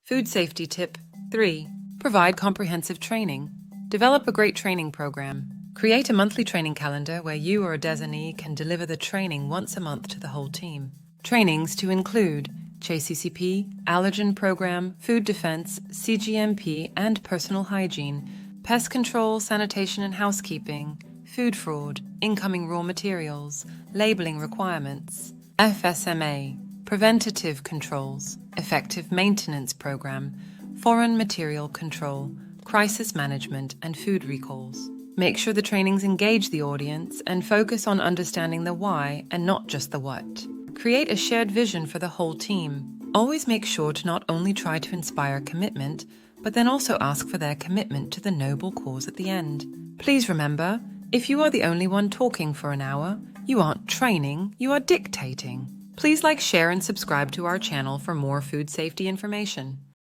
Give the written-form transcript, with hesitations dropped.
Food safety tip 3. Provide comprehensive training. Develop a great training program. Create a monthly training calendar where you or a designee can deliver the training once a month to the whole team. Trainings to include JCCP, Allergen Program, Food Defense, CGMP and Personal Hygiene, Pest Control, Sanitation and Housekeeping, Food Fraud, Incoming Raw Materials, Labeling Requirements, FSMA, Preventative Controls, Effective Maintenance Program, Foreign Material Control, Crisis Management and Food Recalls. Make sure the trainings engage the audience and focus on understanding the why and not just the what. Create a shared vision for the whole team. Always make sure to not only try to inspire commitment, but then also ask for their commitment to the noble cause at the end. Please remember, if you are the only one talking for an hour, you aren't training, you are dictating. Please like, share, and subscribe to our channel for more food safety information.